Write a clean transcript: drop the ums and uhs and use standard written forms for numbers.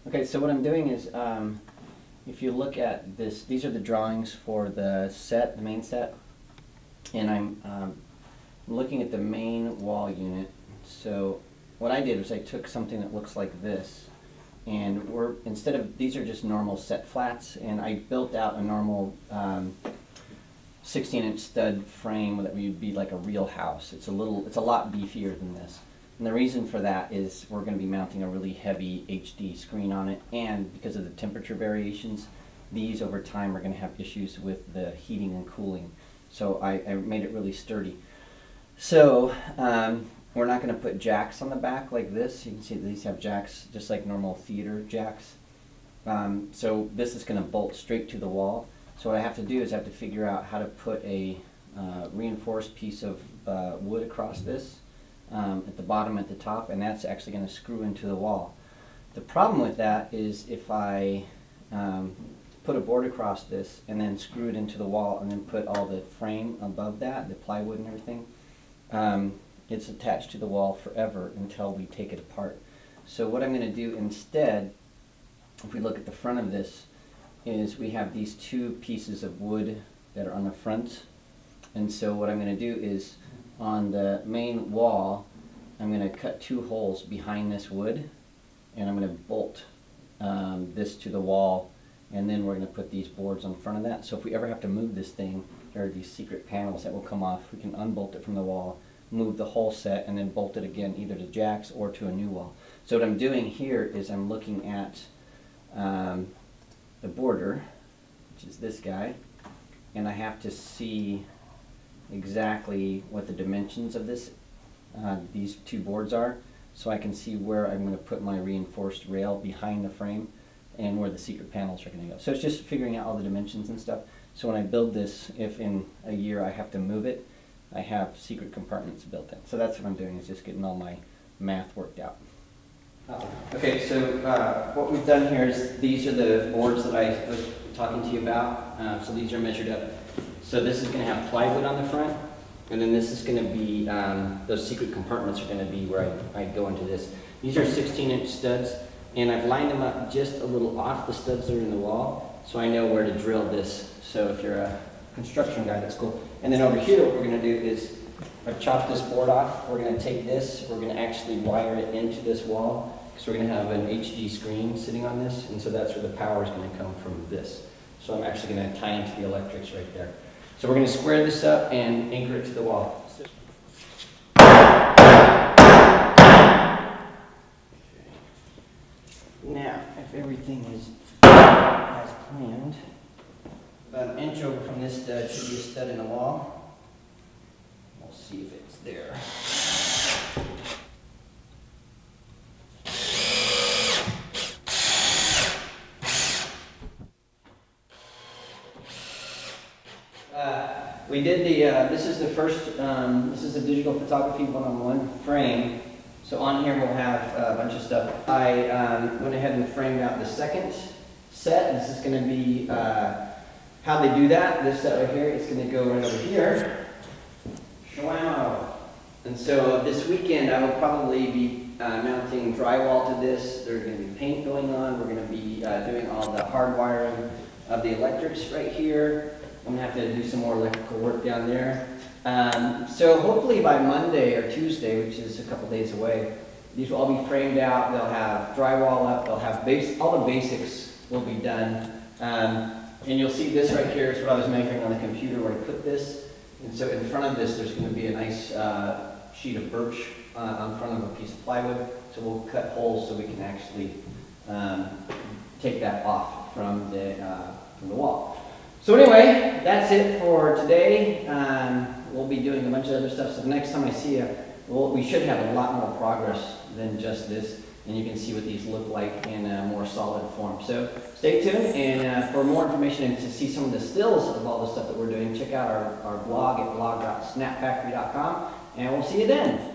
Okay, so what I'm doing is, if you look at this, these are the drawings for the set, the main set, and I'm looking at the main wall unit. So what I did was I took something that looks like this, and instead of, these are just normal set flats, and I built out a normal 16-inch stud frame that would be like a real house. It's a lot beefier than this. And the reason for that is we're going to be mounting a really heavy HD screen on it, and because of the temperature variations, these over time are going to have issues with the heating and cooling. So I made it really sturdy. So we're not going to put jacks on the back like this. You can see these have jacks just like normal theater jacks. So this is going to bolt straight to the wall. So what I have to do is I have to figure out how to put a reinforced piece of wood across this. At the bottom, at the top, and that's actually going to screw into the wall. The problem with that is if I put a board across this and then screw it into the wall and then put all the frame above that, the plywood and everything, it's attached to the wall forever until we take it apart. So what I'm going to do instead, if we look at the front of this, is we have these two pieces of wood that are on the front, and so what I'm going to do is on the main wall, I'm going to cut two holes behind this wood, and I'm going to bolt this to the wall, and then we're going to put these boards on front of that. So if we ever have to move this thing, there are these secret panels that will come off. We can unbolt it from the wall, move the whole set, and then bolt it again either to jacks or to a new wall. So what I'm doing here is I'm looking at the border, which is this guy, and I have to see exactly what the dimensions of this these two boards are, so I can see where I'm going to put my reinforced rail behind the frame and where the secret panels are going to go. So it's just figuring out all the dimensions and stuff, so when I build this, if in a year I have to move it, I have secret compartments built in. So that's what I'm doing, is just getting all my math worked out. Okay, so what we've done here is these are the boards that I was talking to you about. So these are measured up. So this is going to have plywood on the front, and then this is going to be, those secret compartments are going to be where I go into this. These are 16-inch studs, and I've lined them up just a little off the studs that are in the wall, so I know where to drill this. So if you're a construction guy, that's cool. And then over here, what we're going to do is I've chopped this board off. We're going to take this, we're going to actually wire it into this wall, because we're going to have an HD screen sitting on this, and so that's where the power is going to come from this. So I'm actually going to tie into the electrics right there. So we're going to square this up and anchor it to the wall. Now, if everything is as planned, about an inch over from this stud should be a stud in the wall. We'll see if it's there. We did the, this is the first, this is a digital photography one-on-one frame. So on here we'll have a bunch of stuff. I went ahead and framed out the second set. This is going to be how they do that. This set right here, it's going to go right over here. Shwammo. And so this weekend I will probably be mounting drywall to this. There's going to be paint going on. We're going to be doing all the hard wiring of the electrics right here. I'm going to have to do some more electrical work down there. So hopefully by Monday or Tuesday, which is a couple days away, these will all be framed out. They'll have drywall up. They'll have all the basics will be done. And you'll see this right here is what I was measuring on the computer where to put this. And so in front of this, there's going to be a nice sheet of birch on front of a piece of plywood. So we'll cut holes so we can actually take that off from the wall. So anyway, that's it for today. We'll be doing a bunch of other stuff. So the next time I see you, we should have a lot more progress than just this. And you can see what these look like in a more solid form. So stay tuned, and for more information and to see some of the stills of all the stuff that we're doing, check out our blog at blog.snapfactory.com, and we'll see you then.